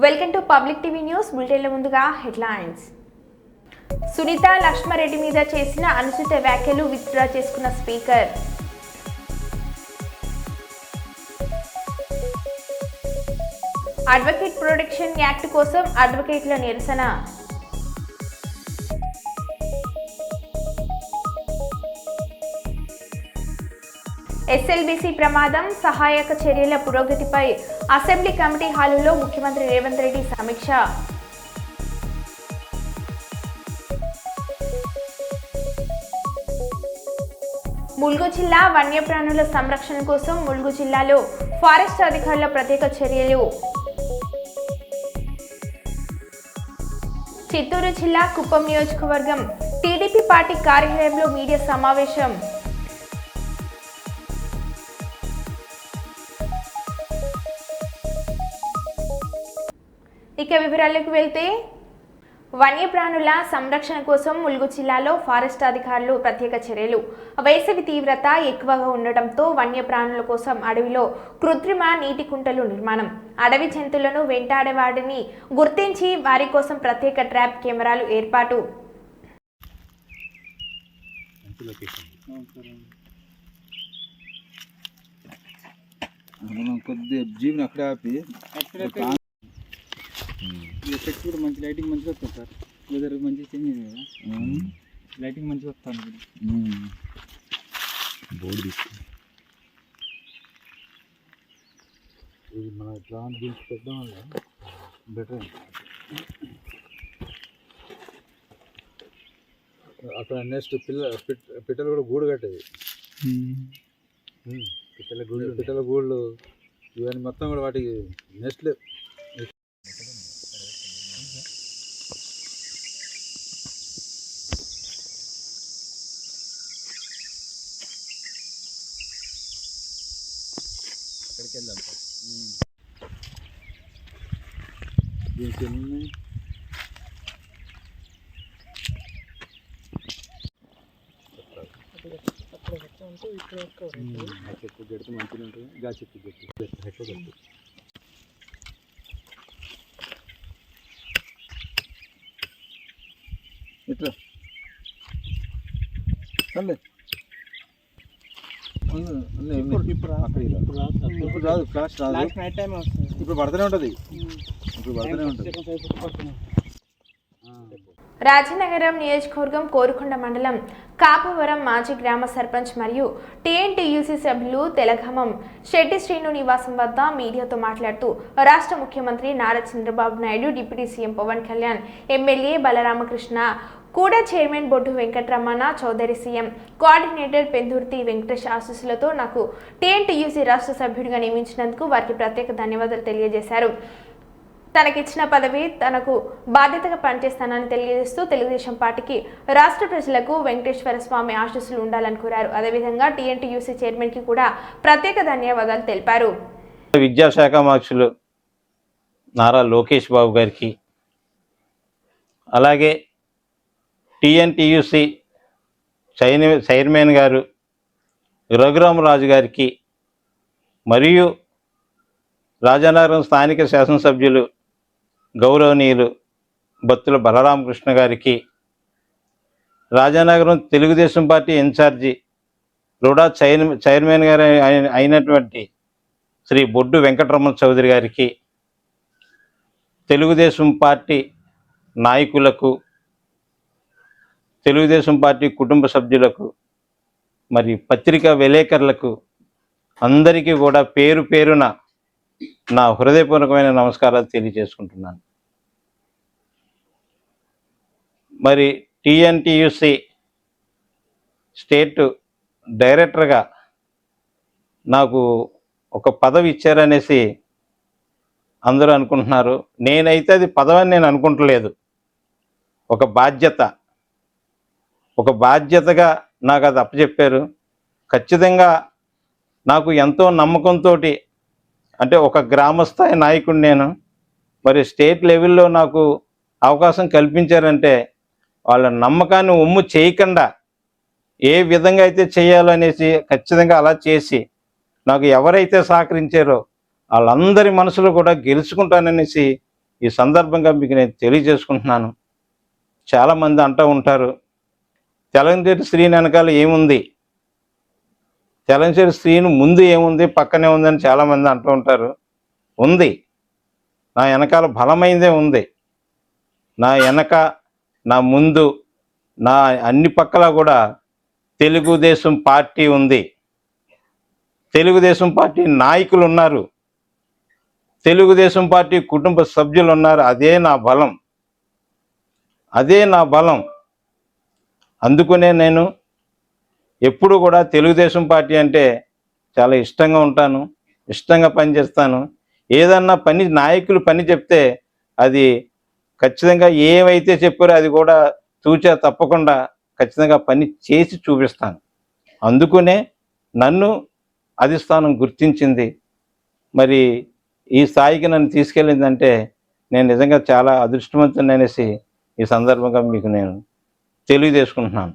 Welcome to public TV news. బులెటిన్ల ముందుగా headlines. Sunitha Lakshma Reddy మీద చేసిన అనుచిత వ్యాఖ్యలు విత్డ్రా చేసుకున్న స్పీకర్. అడ్వకేట్ ప్రొటెక్షన్ యాక్ట్ కోసం అడ్వకేట్ల నిరసన. ఎస్ఎల్బీసీ ప్రమాదం సహాయక చర్యల పురోగతిపై అసెంబ్లీ కమిటీ హాలులో ముఖ్యమంత్రి రేవంత్ రెడ్డి సమీక్ష. ములుగు జిల్లా వన్యప్రాణుల సంరక్షణ కోసం ములుగు జిల్లాలో ఫారెస్ట్ అధికారుల ప్రత్యేక చర్యలు. చిత్తూరు జిల్లా కుప్పం నియోజకవర్గం టీడీపీ పార్టీ కార్యాలయంలో మీడియా సమావేశం. ఇక వివరాలకు వెళ్తే, వన్యప్రాణుల సంరక్షణ కోసం ములుగు జిల్లాలో ఫారెస్ట్ అధికారులు ప్రత్యేక చర్యలు. వేసవి తీవ్రత ఎక్కువగా ఉండటంతో వన్యప్రాణుల కోసం అడవిలో కృత్రిమ నీటి కుంటలు నిర్మాణం, అడవి జంతువులను వెంటాడే వాటిని గుర్తించి వారి కోసం ప్రత్యేక ట్రాప్ కెమెరాలు ఏర్పాటు. ఎఫెక్ట్ కూడా మంచి లైటింగ్ మంచిగా వస్తుంది సార్. వెదర్ మంచిగా చేంజ్ అయింది కదా, లైటింగ్ మంచిగా వస్తుంది. బోర్డు తీసుకుని ఇది మన ప్లాన్ దీనికి పెట్టడం వల్ల బెటర్. అక్కడ నెక్స్ట్ పిట్టలు కూడా గూడు కట్టేది, పిట్టల గూళ్ళు ఇవన్నీ మొత్తం కూడా వాటికి నెక్స్ట్ అక్కడికి వెళ్దాం సార్. దీనికి ఏమున్నాయి ఆ చెట్టు గడితే మంచిగా ఉంటుంది. గా చెట్టు గట్టి హెట్లో గట్టి ఇట్లా ఇప్పుడు రాదు, క్లాస్ రాదు, ఇప్పుడు పడుతూనే ఉంటుంది, ఇప్పుడు పడుతూనే ఉంటుంది. రాజనగరం నియోజకవర్గం కోరుకొండ మండలం కాపవరం మాజీ గ్రామ సర్పంచ్ మరియు టీఎన్టీయూసీ సభ్యులు తెలగమం శెట్టి శ్రీను నివాసం వద్ద మీడియాతో మాట్లాడుతూ రాష్ట్ర ముఖ్యమంత్రి Nara Chandrababu Naidu, deputy CM Pawan Kalyan, MLA Balaramakrishna, KUDA chairman Boddu Venkataramana Chowdary, CM coordinator Pendurthi Venkatesh ఆశీస్సులతో నాకు టీఎన్టీయూసీ రాష్ట్ర సభ్యుడిగా నియమించినందుకు వారికి ప్రత్యేక ధన్యవాదాలు తెలియజేశారు. తనకిచ్చిన పదవి తనకు బాధ్యతగా పనిచేస్తానని తెలియజేస్తూ తెలుగుదేశం పార్టీకి, రాష్ట్ర ప్రజలకు వెంకటేశ్వర స్వామి ఆశీస్సులు ఉండాలని కోరారు. అదేవిధంగా టీఎన్టీయూసీ చైర్మన్ కి కూడా ప్రత్యేక ధన్యవాదాలు తెలిపారు. విద్యాశాఖ మార్చులు నారా లోకేష్ బాబు గారికి, అలాగే టీఎన్టీయూసీ చైర్మన్ గారు రఘురామరాజు గారికి, మరియు రాజానగరం స్థానిక శాసనసభ్యులు గౌరవనీయులు బత్తుల బలరామకృష్ణ గారికి, Rajanagaram Telugu Desam party incharge RUDA chairman గారు అయినటువంటి శ్రీ బొడ్డు వెంకటరమణ చౌదరి గారికి, తెలుగుదేశం పార్టీ నాయకులకు, తెలుగుదేశం పార్టీ కుటుంబ సభ్యులకు, మరి పత్రికా విలేకరులకు అందరికీ కూడా పేరు పేరున నా హృదయపూర్వకమైన నమస్కారాలు తెలియజేసుకుంటున్నాను. మరి టీఎన్టీయూసీ స్టేట్ డైరెక్టర్గా నాకు ఒక పదవి ఇచ్చారనేసి అందరూ అనుకుంటున్నారు. నేనైతే అది పదవి నేను అనుకుంటలేదు, ఒక బాధ్యతగా నాకు అది అప్పచెప్పారు. ఖచ్చితంగా నాకు ఎంతో నమ్మకంతో, అంటే ఒక గ్రామస్థాయి నాయకుడు నేను, మరి స్టేట్ లెవెల్లో నాకు అవకాశం కల్పించారంటే వాళ్ళ నమ్మకాన్ని ఒమ్ము చేయకుండా ఏ విధంగా అయితే చేయాలనేసి ఖచ్చితంగా అలా చేసి నాకు ఎవరైతే సహకరించారో వాళ్ళందరి మనసులో కూడా గెలుచుకుంటాననేసి ఈ సందర్భంగా మీకు నేను తెలియజేసుకుంటున్నాను. చాలామంది అంటూ ఉంటారు, తెలంచేటి శ్రీని వెనకాల ఏముంది, తెలంచేటి శ్రీని ముందు ఏముంది, పక్కనే ఉందని చాలామంది అంటూ ఉంటారు. ఉంది, నా వెనకాల బలమైందే ఉంది. నా వెనక, నా ముందు, నా అన్ని పక్కల కూడా తెలుగుదేశం పార్టీ ఉంది. తెలుగుదేశం పార్టీ నాయకులు ఉన్నారు, తెలుగుదేశం పార్టీ కుటుంబ సభ్యులు ఉన్నారు. అదే నా బలం, అదే నా బలం. అందుకనే నేను ఎప్పుడు కూడా తెలుగుదేశం పార్టీ అంటే చాలా ఇష్టంగా ఉంటాను, ఇష్టంగా పనిచేస్తాను. ఏదన్నా పని నాయకులు పని చెప్తే అది ఖచ్చితంగా ఏవైతే చెప్పారో అది కూడా తూచా తప్పకుండా ఖచ్చితంగా పని చేసి చూపిస్తాను. అందుకనే నన్ను అధిష్టానం గుర్తించింది. మరి ఈ స్థాయికి నన్ను తీసుకెళ్ళిందంటే నేను నిజంగా చాలా అదృష్టవంతుని అనేసి ఈ సందర్భంగా మీకు నేను తెలియజేసుకుంటున్నాను.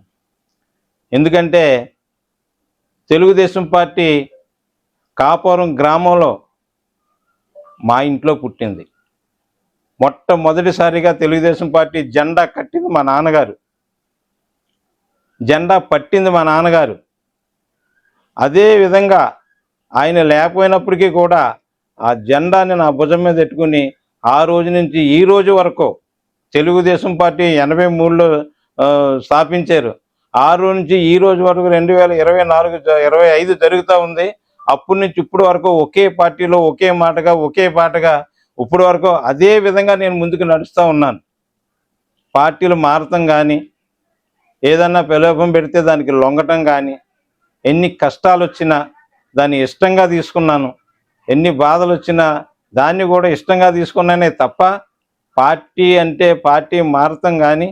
ఎందుకంటే తెలుగుదేశం పార్టీ కాపురం గ్రామంలో మా ఇంట్లో పుట్టింది. మొట్టమొదటిసారిగా తెలుగుదేశం పార్టీ జెండా కట్టింది మా నాన్నగారు, జెండా పట్టింది మా నాన్నగారు. అదేవిధంగా ఆయన లేకపోయినప్పటికీ కూడా ఆ జెండాని నా భుజం మీద పెట్టుకుని ఆ రోజు నుంచి ఈ రోజు వరకు తెలుగుదేశం పార్టీ 83లో స్థాపించారు. ఆ రోజు నుంచి ఈ రోజు వరకు 2024-25 జరుగుతూ ఉంది. అప్పటి నుంచి ఇప్పటి వరకు ఒకే పార్టీలో ఒకే మాటగా ఒకే పాటగా ఇప్పటి వరకు అదే విధంగా నేను ముందుకు నడుస్తూ ఉన్నాను. పార్టీలు మారటం కానీ, ఏదన్నా ప్రలోభం పెడితే దానికి లొంగటం కానీ, ఎన్ని కష్టాలు వచ్చినా దాన్ని ఇష్టంగా తీసుకున్నాను, ఎన్ని బాధలు వచ్చినా దాన్ని కూడా ఇష్టంగా తీసుకున్నానే తప్ప పార్టీ అంటే పార్టీ మారటం కానీ,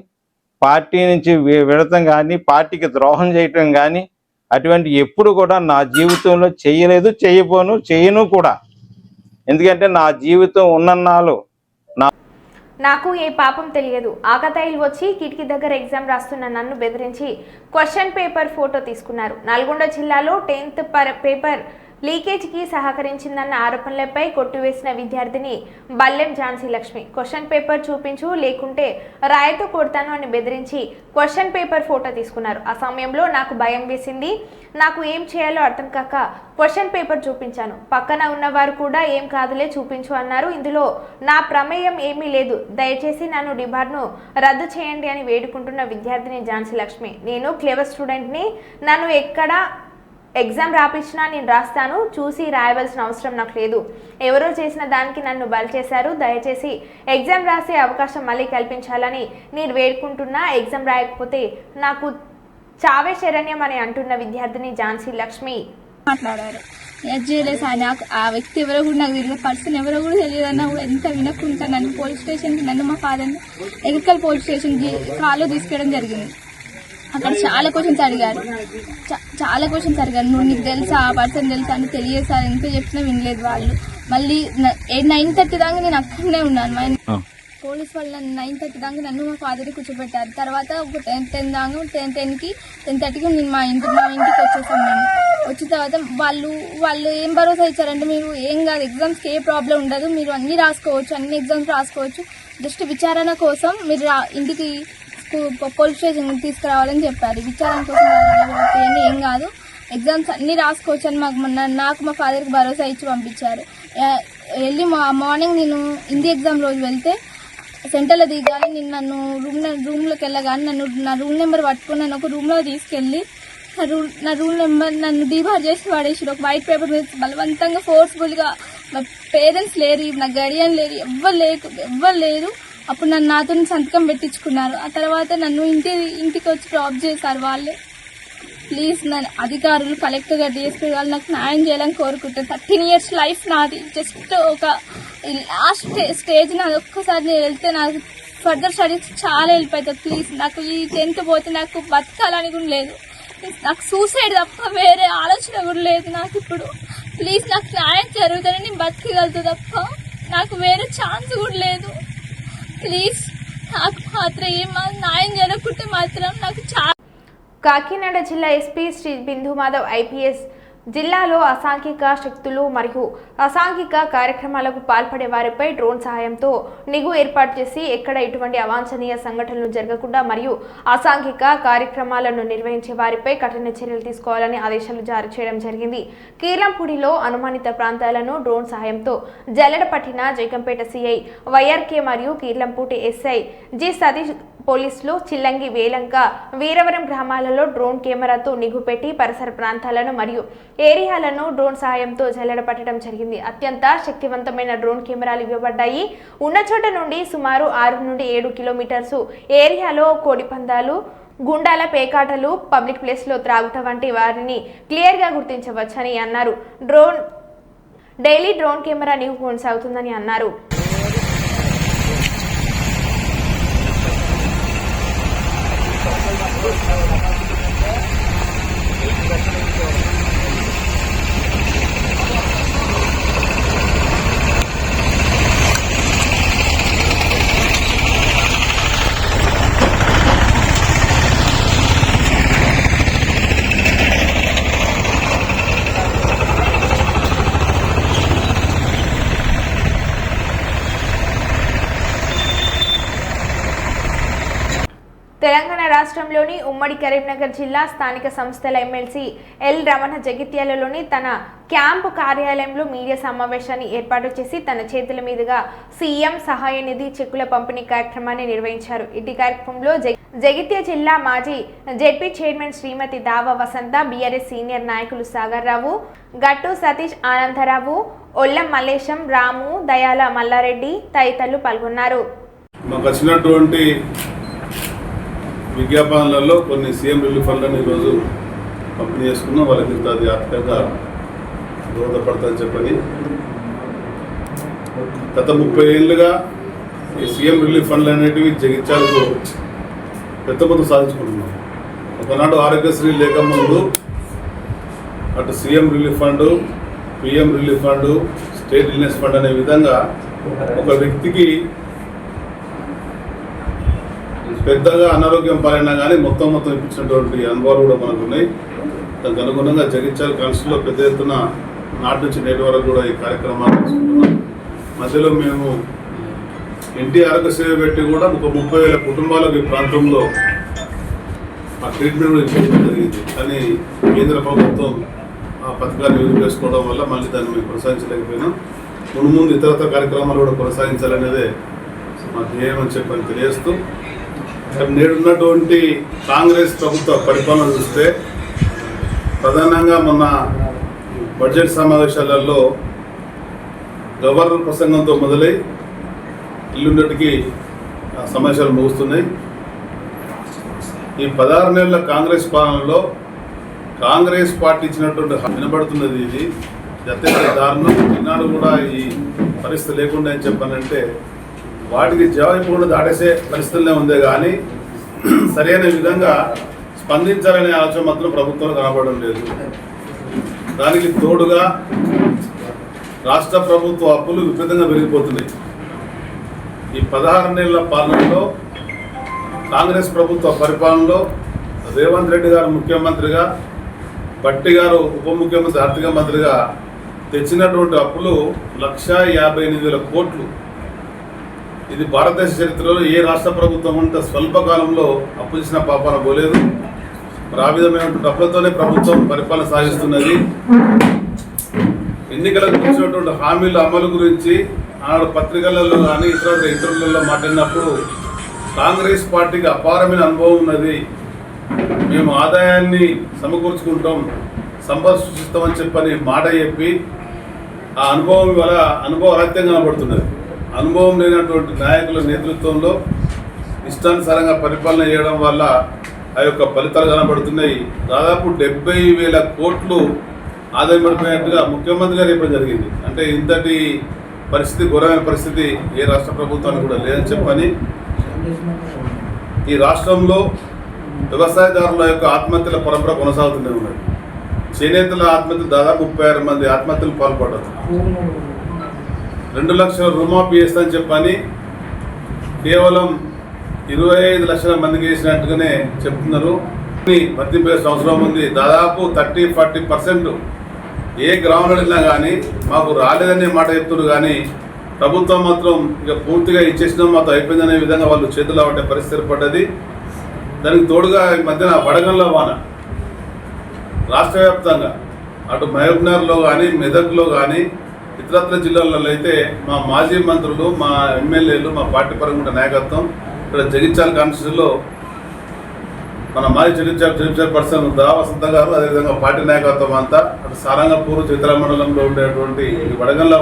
పార్టీ నుంచి విడటం కానీ, పార్టీకి ద్రోహం చేయటం కానీ అటువంటి ఎప్పుడు కూడా నా జీవితంలో చేయలేదు, చేయబోను, చేయను కూడా. ఎందుకంటే నా జీవితం ఉన్నన్నాళ్ళు నాకు ఏ పాపం తెలియదు. ఆకతాయిలు వచ్చి కిటికీ దగ్గర ఎగ్జామ్ రాస్తున్న నన్ను బెదిరించి క్వశ్చన్ పేపర్ ఫోటో తీసుకున్నారు. నల్గొండ జిల్లాలో 10th పేపర్ లీకేజీకి సహకరించిందన్న ఆరోపణలపై కొట్టివేసిన విద్యార్థిని బల్లెం ఝాన్సీ లక్ష్మి క్వశ్చన్ పేపర్ చూపించు లేకుంటే రాయితో కొడతాను అని బెదిరించి క్వశ్చన్ పేపర్ ఫోటో తీసుకున్నారు. ఆ సమయంలో నాకు భయం వేసింది. నాకు ఏం చేయాలో అర్థం కాక క్వశ్చన్ పేపర్ చూపించాను. పక్కన ఉన్నవారు కూడా ఏం కాదులే చూపించు అన్నారు. ఇందులో నా ప్రమేయం ఏమీ లేదు, దయచేసి నన్ను డిబార్ను రద్దు చేయండి అని వేడుకుంటున్న విద్యార్థిని ఝాన్సీ లక్ష్మి. నేను క్లేవర్ స్టూడెంట్ని, నన్ను ఎక్కడ ఎగ్జామ్ రాపించినా నేను రాస్తాను, చూసి రాయవలసిన అవసరం నాకు లేదు. ఎవరో చేసిన దానికి నన్ను బలి చేశారు, దయచేసి ఎగ్జామ్ రాసే అవకాశం మళ్ళీ కల్పించాలని నేను వేడుకుంటున్నా. ఎగ్జామ్ రాయకపోతే నాకు చావే శరణ్యం అని అంటున్న విద్యార్థిని ఝాన్సీ లక్ష్మి మాట్లాడారు. చేయలేదు సార్, నాకు ఆ వ్యక్తి ఎవరో కూడా నాకు తెలియదు, పర్సన్ ఎవరో కూడా తెలియదు అన్న కూడా ఎంత వినకుండా నన్ను పోలీస్ స్టేషన్కి, నన్ను మా ఫాదర్ని ఎగకల్ పోలీస్ స్టేషన్కి కాల్లో తీసుకెళ్ళడం జరిగింది. అక్కడ చాలా క్వశ్చన్స్ అడిగారు, చాలా క్వశ్చన్స్ అడిగారు. నువ్వు నీకు తెలుసా, ఆ పర్సన్ తెలుసా అని తెలియదు సార్, ఎంత చెప్పినా వినలేదు వాళ్ళు. మళ్ళీ 9:30 దాకా నేను అక్కడనే ఉన్నాను. పోలీస్ వాళ్ళు 9:30 దాకా నన్ను మా ఫాదర్ని కూర్చోబెట్టారు. తర్వాత ఒక 10 దాకా 10:30కి నేను మా ఇంటికి వచ్చేసాను. నేను వచ్చిన తర్వాత వాళ్ళు ఏం భరోసా ఇచ్చారంటే, మీరు ఏం కాదు, ఎగ్జామ్స్కి ఏ ప్రాబ్లం ఉండదు, మీరు అన్ని రాసుకోవచ్చు, అన్ని ఎగ్జామ్స్ రాసుకోవచ్చు, జస్ట్ విచారణ కోసం మీరు ఇంటికి పోలీస్ స్టేషన్ తీసుకురావాలని చెప్పారు. విచారణ కోసం ఏం కాదు, ఎగ్జామ్స్ అన్ని రాసుకోవచ్చు అని నాకు మా ఫాదర్కి భరోసా ఇచ్చి పంపించారు. వెళ్ళి మార్నింగ్ నేను హిందీ ఎగ్జామ్ రోజు వెళ్తే సెంటర్లో దిగాలి, నేను నన్ను రూమ్లోకి వెళ్ళగానే నా రూమ్ నెంబర్ పట్టుకుని నన్ను ఒక రూమ్లో తీసుకెళ్ళి నా రూమ్ నెంబర్ నన్ను డీబార్ చేసి పడేసారు. ఒక వైట్ పేపర్ మీద బలవంతంగా ఫోర్స్ఫుల్గా. నా పేరెంట్స్ లేరు, నా గడియన్ లేరు, ఎవ్వరు లేరు. అప్పుడు నాతో సంతకం పెట్టించుకున్నారు. ఆ తర్వాత నన్ను ఇంటికి వచ్చి డ్రాప్ చేశారు వాళ్ళే. ప్లీజ్ నన్ను అధికారులు, కలెక్టర్ గారు, డిఎస్పీ వాళ్ళు నాకు న్యాయం చేయాలని కోరుకుంటాను. 13 years లైఫ్ నాది, జస్ట్ ఒక లాస్ట్ స్టేజ్ నాది. ఒక్కసారి నేను వెళ్తే నాకు ఫర్దర్ స్టడీస్ చాలా హెల్ప్ అవుతుంది. ప్లీజ్ నాకు ఈ 10th పోతే నాకు బతకాలని కూడా లేదు, నాకు సూసైడ్ తప్ప వేరే ఆలోచన కూడా లేదు నాకు ఇప్పుడు. ప్లీజ్ నాకు న్యాయం జరుగుతుంది, నేను బతకగలుగుతా తప్ప నాకు వేరే ఛాన్స్ కూడా లేదు. ప్లీజ్ నాకు మాత్రం న్యాయం జరగకుంటే మాత్రం నాకు చాలా. కాకినాడ జిల్లా ఎస్పీ శ్రీ బిందు మాధవ్ ఐపీఎస్ జిల్లాలో అసాంఘిక శక్తులు మరియు అసాంఘిక కార్యక్రమాలకు పాల్పడే వారిపై డ్రోన్ సహాయంతో నిఘు ఏర్పాటు చేసి ఎక్కడ ఎటువంటి అవాంఛనీయ సంఘటనలు జరగకుండా మరియు అసాంఘిక కార్యక్రమాలను నిర్వహించే వారిపై కఠిన చర్యలు తీసుకోవాలని ఆదేశాలు జారీ చేయడం జరిగింది. కీర్లంపూడిలో అనుమానిత ప్రాంతాలను డ్రోన్ సహాయంతో జల్లెడ పట్టిన జగంపేట సిఐ వైఆర్కే మరియు కీర్లంపూడి ఎస్ఐ జి సతీష్ పోలీసులు చిల్లంగి, వేలంక, వీరవరం గ్రామాలలో డ్రోన్ కెమెరాతో నిఘు పెట్టి పరిసర ప్రాంతాలను మరియు ఏరియాలను డ్రోన్ సహాయంతో జల్లెడ పట్టడం జరిగింది. అత్యంత శక్తివంతమైన డ్రోన్ కెమెరాలు ఇవ్వబడ్డాయి. ఉన్న చోట నుండి సుమారు 6 నుండి 7 కిలోమీటర్స్ ఏరియాలో కోడిపందాలు, గుండాల పేకాటలు, పబ్లిక్ ప్లేస్లో త్రాగుట వంటి వారిని క్లియర్గా గుర్తించవచ్చని అన్నారు. డైలీ డ్రోన్ కెమెరా నిఘు కొనసాగుతుందని అన్నారు. తెలంగాణ రాష్ట్రంలోని ఉమ్మడి కరీంనగర్ జిల్లా స్థానిక సంస్థల ఎమ్మెల్సీ ఎల్ రమణ జగిత్యాలలోని తన క్యాంపు కార్యాలయంలో మీడియా సమావేశాన్ని ఏర్పాటు చేసి తన చేతుల మీదుగా సీఎం సహాయ నిధి చెక్కుల పంపిణీ కార్యక్రమాన్ని నిర్వహించారు. ఇటీ కార్యక్రమంలో జగిత్యాల జిల్లా మాజీ జెడ్పీ చైర్మన్ శ్రీమతి దావ వసంత, బీఆర్ఎస్ సీనియర్ నాయకులు సాగర్ రావు, గట్టు సతీష్, ఆనందరావు, ఒల్లం మల్లేశం, రాము, దయాల మల్లారెడ్డి తదితరులు పాల్గొన్నారు. విజ్ఞాపనలలో కొన్ని సీఎం రిలీఫ్ ఫండ్లను ఈరోజు పంపిణీ చేసుకున్నాం. వాళ్ళకి అది ఆర్థికంగా దోహదపడతాయని చెప్పని గత 30 ఏళ్ళుగా ఈ సీఎం రిలీఫ్ ఫండ్లు అనేటివి జగిత్యాలకు పెద్ద మొత్తం సాధించుకుంటున్నాం. ఒకనాడు ఆరోగ్యశ్రీ లేకముందు అటు CM relief fund, PM relief fund, state illness fund అనే విధంగా ఒక వ్యక్తికి పెద్దగా అనారోగ్యం పాలైనా కానీ మొత్తం ఇప్పించినటువంటి అనుభవాలు కూడా మనకు ఉన్నాయి. దానికి అనుగుణంగా జగిత్యాల కాన్స్టిట్యూన్సీలో పెద్ద ఎత్తున నాటి నుంచి నేటి వరకు కూడా ఈ కార్యక్రమాలు తీసుకుంటున్నాం. మధ్యలో మేము ఇంటి ఆరోగ్య సేవ పెట్టి కూడా ఒక 30,000 కుటుంబాలకు ఈ ప్రాంతంలో ఆ ట్రీట్మెంట్ కూడా ఇప్పించడం జరిగింది. కానీ కేంద్ర ప్రభుత్వం ఆ పథకాన్ని వినియోగించుకోవడం వల్ల మళ్ళీ దాన్ని మేము కొనసాగించలేకపోయినాం. ముందు ఇతరత్ర కార్యక్రమాలు కూడా కొనసాగించాలనేదే మా ధ్యేయం అని చెప్పని తెలియజేస్తూ, నేడున్నటువంటి కాంగ్రెస్ ప్రభుత్వ పరిపాలన చూస్తే ప్రధానంగా మొన్న బడ్జెట్ సమావేశాలలో గవర్నర్ ప్రసంగంతో మొదలై ఇల్లున్నటికి సమావేశాలు ముగుస్తున్నాయి. ఈ 16 నెలల కాంగ్రెస్ పాలనలో కాంగ్రెస్ పార్టీ ఇచ్చినటువంటి వినబడుతున్నది ఇది అత్యంత దారుణం. ఈనాడు కూడా ఈ పరిస్థితి లేకుండా అని చెప్పానంటే వాటికి జవాబు కూడా దాటేసే పరిస్థితులనే ఉందే కానీ సరైన విధంగా స్పందించాలనే ఆలోచన మాత్రం ప్రభుత్వం కనబడడం లేదు. దానికి తోడుగా రాష్ట్ర ప్రభుత్వ అప్పులు విపరీతంగా పెరిగిపోతున్నాయి. ఈ 16 నెలల పాలనలో కాంగ్రెస్ ప్రభుత్వ పరిపాలనలో రేవంత్ రెడ్డి గారు ముఖ్యమంత్రిగా, భట్టి గారు ఉప ముఖ్యమంత్రి, ఆర్థిక మంత్రిగా తెచ్చినటువంటి అప్పులు 1,58,000 కోట్లు. ఇది భారతదేశ చరిత్రలో ఏ రాష్ట్ర ప్రభుత్వం అంత స్వల్పకాలంలో అప్పు చేసిన పాపాన పోలేదు. ఆ విధమైనటువంటి అప్పులతోనే ప్రభుత్వం పరిపాలన సాగిస్తున్నది. ఎన్నికలకు ఇచ్చినటువంటి హామీల అమలు గురించి ఆనాడు పత్రికలలో కానీ ఇతర ఇంటర్వ్యూలలో మాట్లాడినప్పుడు కాంగ్రెస్ పార్టీకి అపారమైన అనుభవం ఉన్నది, మేము ఆదాయాన్ని సమకూర్చుకుంటాం, సంపద సృష్టిస్తామని చెప్పని మాట చెప్పి ఆ అనుభవం వల్ల అనుభవరాహిత్యంగా కనబడుతున్నది. అనుభవం లేనటువంటి నాయకుల నేతృత్వంలో ఇష్టానుసారంగా పరిపాలన చేయడం వల్ల ఆ యొక్క ఫలితాలు కనబడుతున్నాయి. దాదాపు 70,000 కోట్లు ఆదాయం పడిపోయినట్టుగా ముఖ్యమంత్రి గారు చెప్పడం జరిగింది. అంటే ఇంతటి పరిస్థితి, ఘోరమైన పరిస్థితి ఏ రాష్ట్ర ప్రభుత్వానికి కూడా లేదని చెప్పని ఈ రాష్ట్రంలో వ్యవసాయదారుల యొక్క ఆత్మహత్యల పరంపర కొనసాగుతూనే ఉన్నది. చేనేతల ఆత్మహత్యలు దాదాపు 36 మంది ఆత్మహత్యలు పాల్పడ్డారు. 2 లక్షల రుణమాఫీ చేస్తానని చెప్పని కేవలం 25 లక్షల మందికి వేసినట్టుగానే చెప్తున్నారు. వర్తింపేసిన అవసరం ఉంది. దాదాపు 30-40% ఏ గ్రామంలో వెళ్ళినా కానీ మాకు రాలేదనే మాట చెప్తున్నారు, కానీ ప్రభుత్వం మాత్రం ఇక పూర్తిగా ఇచ్చేసినాం మాతో అయిపోయిందనే విధంగా వాళ్ళు చేతులు పట్టే పరిస్థితి ఏర్పడ్డది. దానికి తోడుగా ఈ మధ్యన వడగండ్ల వాన రాష్ట్ర వ్యాప్తంగా అటు మహబూబ్నగర్లో కానీ మెదక్లో కానీ ఇతరత్ర జిల్లాలలో అయితే మా మాజీ మంత్రులు, మా ఎమ్మెల్యేలు, మా పార్టీ పరంగా నాయకత్వం ఇక్కడ జగిత్యాల కాన్స్టిట్యూన్సీలో మన మాజీ జగిత్యాల పర్సన్ దా వసంత గారు, అదేవిధంగా పార్టీ నాయకత్వం అంతా అటు సారంగపూర్ చిత్ర మండలంలో ఉండేటువంటి వడగండ్ల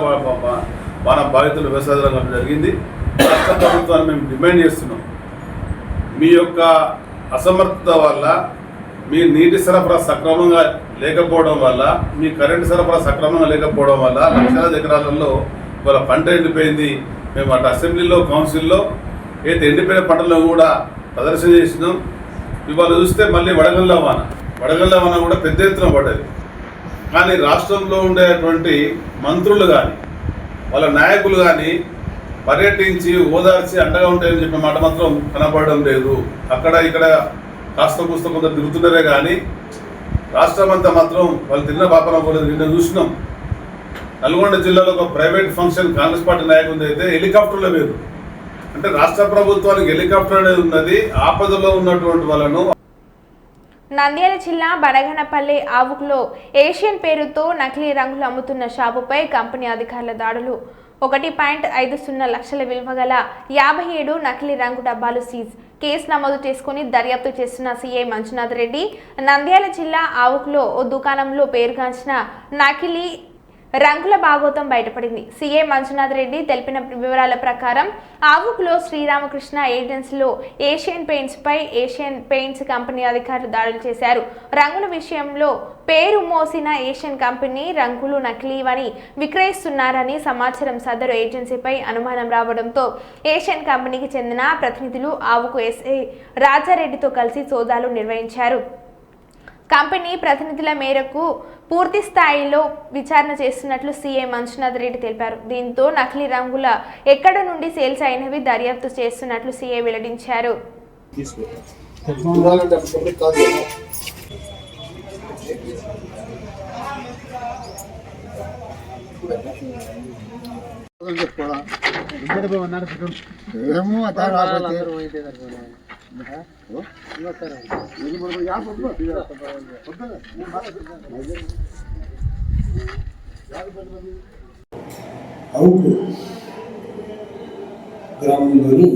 వాన బాధితులు వ్యవసాయం జరిగింది. రాష్ట్ర ప్రభుత్వాన్ని మేము డిమాండ్ చేస్తున్నాం, మీ యొక్క అసమర్థత వల్ల, మీ నీటి సరఫరా సక్రమంగా లేకపోవడం వల్ల, మీ కరెంటు సరఫరా సక్రమంగా లేకపోవడం వల్ల లక్షలాది ఎకరాలలో ఇవాళ పంట ఎండిపోయింది. మేము అటు అసెంబ్లీలో, కౌన్సిల్లో అయితే ఎండిపోయిన పంటలను కూడా ప్రదర్శన చేసినాం. ఇవాళ చూస్తే మళ్ళీ వడగండ్ల వాన కూడా పెద్ద ఎత్తున పడ్డది. కానీ రాష్ట్రంలో ఉండేటువంటి మంత్రులు కానీ వాళ్ళ నాయకులు కానీ పర్యటించి ఓదార్చి అండగా ఉంటాయని చెప్పిన మాట మాత్రం కనపడడం లేదు. అక్కడ ఇక్కడ కాస్త కూస్త కొందరు తిరుగుతున్నారే కానీ రాష్ట్రం అంతా మాత్రం వాళ్ళు తిన్న పాపన పోలేదు. నిన్న చూసినాం, నల్గొండ జిల్లాలో ఒక ప్రైవేట్ ఫంక్షన్ కాంగ్రెస్ పార్టీ నాయకులు అయితే హెలికాప్టర్లో వేరు. అంటే రాష్ట్ర ప్రభుత్వానికి హెలికాప్టర్ అనేది ఉన్నది, ఆపదలో ఉన్నటువంటి వాళ్ళను. నంద్యాల జిల్లా బడగనపల్లి ఆవుకులో ఏషియన్ పేరుతో నకిలీ రంగులు అమ్ముతున్న షాపుపై కంపెనీ అధికారుల దాడులు. 1.50 లక్షల విలువ గల 57 నకిలీ రంగు డబ్బాలు సీజ్. కేసు నమోదు చేసుకుని దర్యాప్తు చేస్తున్న సీఐ మంజునాథ్ రెడ్డి. నంద్యాల జిల్లా ఆవుకులో ఓ దుకాణంలో పేరుగాంచిన నకిలీ రంగుల భాగోతం బయటపడింది. సీఐ మంజునాథ్ రెడ్డి తెలిపిన వివరాల ప్రకారం ఆవుకులో శ్రీరామకృష్ణ ఏజెన్సీలో ఏషియన్ పెయింట్స్ పై ఏషియన్ పెయింట్స్ కంపెనీ అధికారులు దాడులు చేశారు. రంగుల విషయంలో పేరు మోసిన ఏషియన్ కంపెనీ రంగులు నకిలీవని విక్రయిస్తున్నారని సమాచారం. సదరు ఏజెన్సీపై అనుమానం రావడంతో ఏషియన్ కంపెనీకి చెందిన ప్రతినిధులు ఆవుకు ఎస్ఐ రాజారెడ్డితో కలిసి సోదాలు నిర్వహించారు. కంపెనీ ప్రతినిధుల మేరకు పూర్తి స్థాయిలో విచారణ చేస్తున్నట్లు సీఐ మంజునాథ్ రెడ్డి తెలిపారు. దీంతో నకిలీ రంగుల ఎక్కడ నుండి సేల్స్ అయినవి దర్యాప్తు చేస్తున్నట్లు సీఐ వెల్లడించారు. అవుకు గ్రామంలోని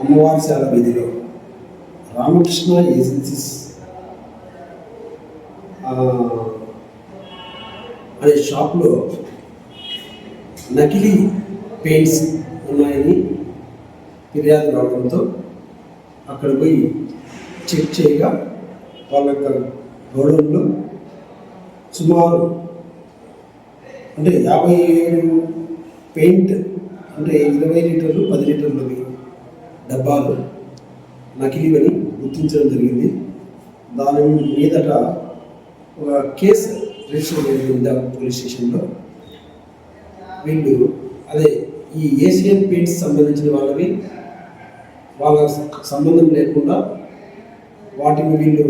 అమ్మవారిశాల వీధిలో రామకృష్ణ ఏజెన్సీస్ అనే షాప్లో నకిలీ పెయింట్స్ ఉన్నాయని ఫిర్యాదు రావడంతో అక్కడ పోయి చెక్ చేయగా వాళ్ళ యొక్క గోడౌన్లో సుమారు అంటే 57 పెయింట్ అంటే 20 లీటర్లు 10 లీటర్లవి డబ్బాలు నకిలీవని గుర్తించడం జరిగింది. దాని మీదట ఒక కేసు రిజిస్టర్ జరిగింది పోలీస్ స్టేషన్లో. వీళ్ళు అదే ఈ ఏషియన్ పెయింట్స్ సంబంధించిన వాళ్ళవి వాళ్ళ సంబంధం లేకుండా వాటిని వీళ్ళు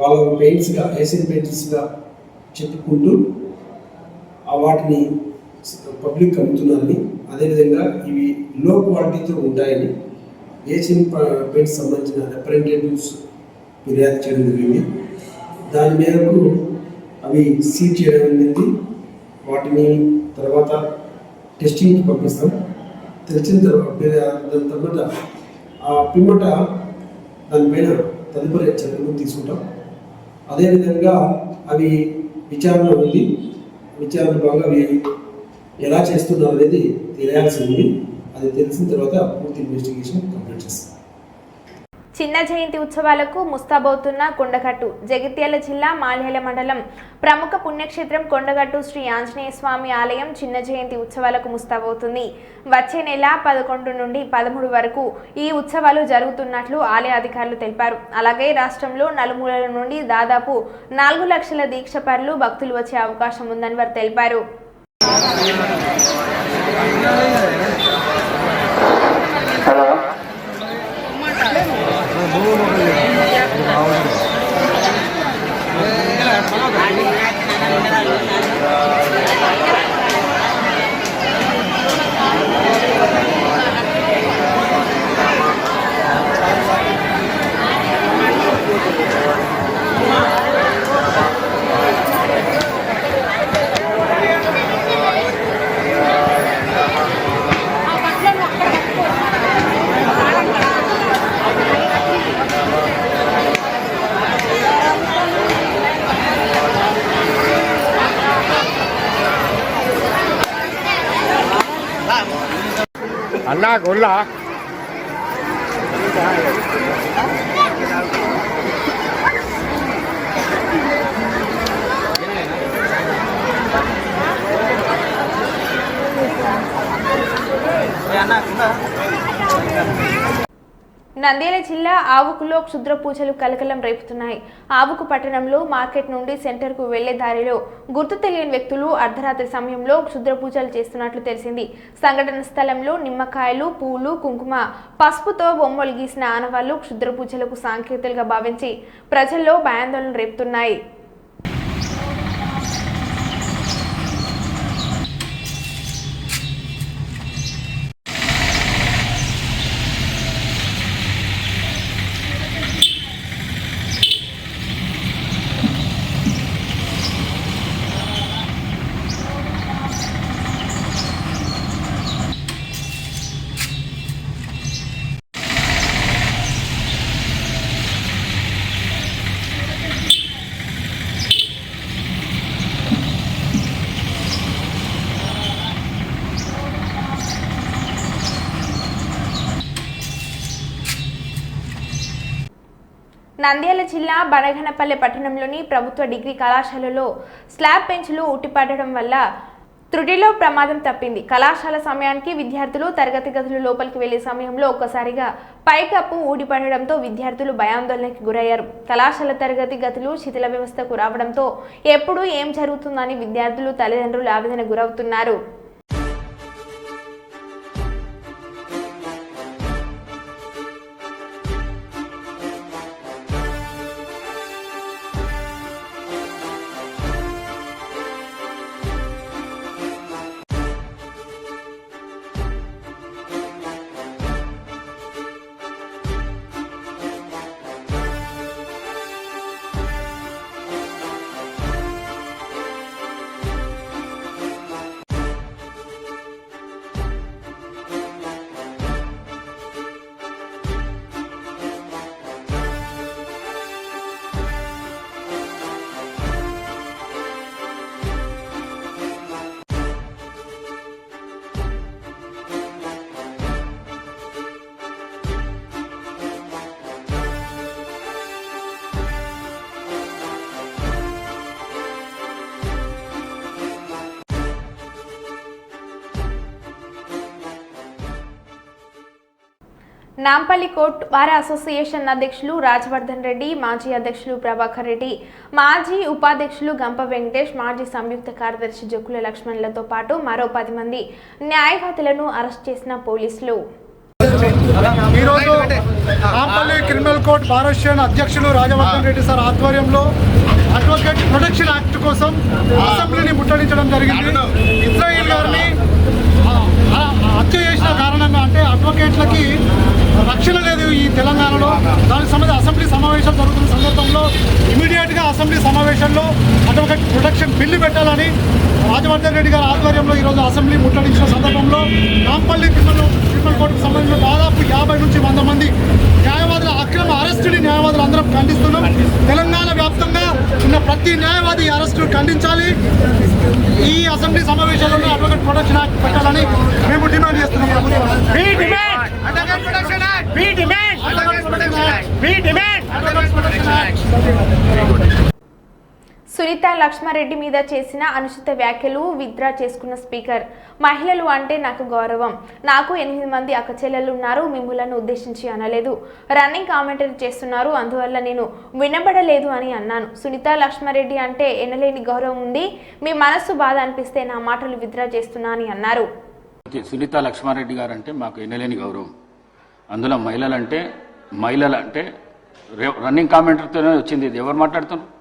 వాళ్ళ పెయింట్స్గా ఏషియన్ పెయింట్స్గా చెప్పుకుంటూ వాటిని పబ్లిక్ అమ్ముతున్నారని, అదేవిధంగా ఇవి లో క్వాలిటీతో ఉంటాయని ఏషియన్ పెయింట్స్ సంబంధించిన రిప్రజెంటేటివ్స్ ఫిర్యాదు చేయడం జరిగింది. దాని మేరకు అవి సీజ్ చేయడం జరిగింది. వాటిని తర్వాత టెస్టింగ్కి పంపిస్తాం. తెలిసిన దాని తర్వాత ఆ పిమ్మట దానిపైన తదుపరి చర్యలు తీసుకుంటాం. అదేవిధంగా అవి విచారణ ఉంది. విచారణ భాగంగా అవి ఎలా చేస్తున్నారు అనేది తెలియాల్సి ఉంది. అది తెలిసిన తర్వాత పూర్తి ఇన్వెస్టిగేషన్ కంప్లీట్ చేస్తాం. చిన్న జయంతి ఉత్సవాలకు ముస్తాబవుతున్న కొండగట్టు. జగిత్యాల జిల్లా మాల్యాల మండలం ప్రముఖ పుణ్యక్షేత్రం కొండగట్టు శ్రీ ఆంజనేయ స్వామి ఆలయం చిన్న జయంతి ఉత్సవాలకు ముస్తాబవుతుంది. వచ్చే నెల 11 నుండి 13 వరకు ఈ ఉత్సవాలు జరుగుతున్నట్లు ఆలయ అధికారులు తెలిపారు. అలాగే రాష్ట్రంలో నలుమూలల నుండి దాదాపు 4 లక్షల దీక్షపరులు భక్తులు వచ్చే అవకాశం ఉందని వారు తెలిపారు. Halo. అన్నా గొల్లా నంద్యాల జిల్లా ఆవుకులో క్షుద్ర పూజలు కలకలం రేపుతున్నాయి. ఆవుకు పట్టణంలో మార్కెట్ నుండి సెంటర్కు వెళ్లే దారిలో గుర్తు తెలియని వ్యక్తులు అర్ధరాత్రి సమయంలో క్షుద్ర పూజలు చేస్తున్నట్లు తెలిసింది. సంఘటన స్థలంలో నిమ్మకాయలు, పూలు, కుంకుమ, పసుపుతో బొమ్మలు గీసిన ఆనవాళ్లు క్షుద్ర పూజలకు సాంకేతికలుగా భావించి ప్రజల్లో భయాందోళన రేపుతున్నాయి. నంద్యాల జిల్లా బనగనపల్లె పట్టణంలోని ప్రభుత్వ డిగ్రీ కళాశాలలో స్లాబ్ బెంచ్లు ఉట్టిపడడం వల్ల త్రుటిలో ప్రమాదం తప్పింది. కళాశాల సమయానికి విద్యార్థులు తరగతి గదులు లోపలికి వెళ్లే సమయంలో ఒక్కసారిగా పైకప్పు ఊడిపడడంతో విద్యార్థులు భయాందోళనకి గురయ్యారు. కళాశాల తరగతి గదులు శిథిల వ్యవస్థకు రావడంతో ఎప్పుడు ఏం జరుగుతుందని విద్యార్థులు, తల్లిదండ్రులు ఆవేదన గురవుతున్నారు. నాంపల్లి కోర్ట్ బార్ అసోసియేషన్ అధ్యక్షులు రాజవర్ధన్ రెడ్డి, మాజీ అధ్యక్షులు ప్రభాకర్ రెడ్డి, మాజీ ఉపాధ్యక్షులు గంప వెంకటేష్, మాజీ సంయుక్త కార్యదర్శి జక్కుల లక్ష్మణ్లతో పాటు మరో 10 మంది న్యాయవాదులను అరెస్ట్ చేసిన పోలీసులు. ఈరోజు Nampally criminal court bar association అధ్యక్షులు రాజవర్ధన్ రెడ్డి సార్ ఆధ్వర్యంలో అడ్వకేట్ ప్రొటెక్షన్ యాక్ట్ కోసం అసెంబ్లీని ముట్టడించడం జరిగింది. ఇజ్రాయిల్ గారిని హత్య చేసిన కారణంగా, అంటే అడ్వకేట్లకి రక్షణ లేదు ఈ తెలంగాణలో, దానికి సంబంధించి అసెంబ్లీ సమావేశాలు జరుగుతున్న సందర్భంలో ఇమీడియట్గా అసెంబ్లీ సమావేశంలో అడ్వకేట్ ప్రొటెక్షన్ బిల్లు పెట్టాలని రాజవర్ధన్ రెడ్డి గారి ఆధ్వర్యంలో ఈరోజు అసెంబ్లీ ముట్టడించిన సందర్భంలో నాంపల్లి క్రిమినల్ కోర్టుకు సంబంధించిన దాదాపు 50 నుంచి 100 మంది న్యాయవాదుల అక్రమ అరెస్టుని న్యాయవాదులు అందరం ఖండిస్తున్నాం. తెలంగాణ వ్యాప్తంగా ఉన్న ప్రతి న్యాయవాది అరెస్టు ఖండించాలి. ఈ అసెంబ్లీ సమావేశాలలో అడ్వకేట్ ప్రొటెక్షన్ యాక్ట్ పెట్టాలని మేము డిమాండ్ చేస్తున్నాం. సునీత లక్ష్మారెడ్డి మీద చేసిన అనుచిత వ్యాఖ్యలు విత్డ్రా చేసుకున్న స్పీకర్. మహిళలు అంటే నాకు గౌరవం. నాకు 8 మంది అక్కచెల్లెలు ఉన్నారు. మిమ్ములను ఉద్దేశించి అనలేదు. రన్నింగ్ కామెంటరీ చేస్తున్నారు, అందువల్ల నేను వినబడలేదు అని అన్నాను. సునీత లక్ష్మారెడ్డి అంటే ఎనలేని గౌరవం ఉంది. మీ మనస్సు బాధ అనిపిస్తే నా మాటలు విత్డ్రా చేస్తున్నా అని అన్నారు. సునీత లక్ష్మారెడ్డి గారు అంటే మాకు ఎనలేని గౌరవం. అందులో మహిళలు అంటే రన్నింగ్ కామెంటరీతోనే వచ్చింది. ఇది ఎవరు మాట్లాడుతున్నారు?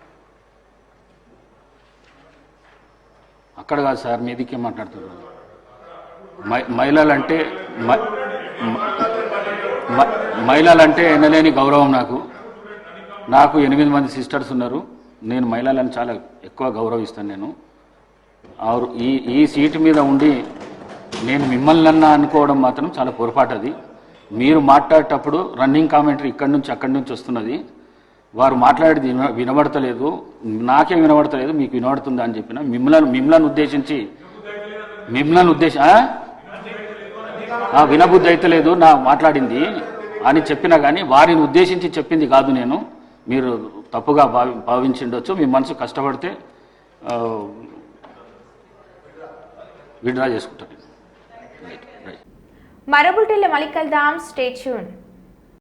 అక్కడ కాదు సార్, మీదికే మాట్లాడుతున్నారు. మహిళలంటే ఎనలేని గౌరవం నాకు 8 మంది సిస్టర్స్ ఉన్నారు. నేను మహిళలను చాలా ఎక్కువ గౌరవిస్తాను. నేను ఈ సీటు మీద ఉండి నేను మిమ్మల్ని అనుకోవడం మాత్రం చాలా పొరపాటు. అది మీరు మాట్లాడేటప్పుడు రన్నింగ్ కామెంటరీ ఇక్కడి నుంచి అక్కడి నుంచి వస్తున్నది. వారు మాట్లాడేది వినబడతలేదు, నాకే వినబడతలేదు, మీకు వినబడుతుందా అని చెప్పిన. మిమ్మల్ని ఉద్దేశించి వినబుద్ధి అయితే లేదు నా మాట్లాడింది అని చెప్పినా కానీ వారిని ఉద్దేశించి చెప్పింది కాదు నేను. మీరు తప్పుగా భావించిండొచ్చు. మీ మనసు కష్టపడితే విడ్రా చేసుకుంటాను. మరో బులెటిన్లో మళ్ళీ కలుద్దాం. Stay tune.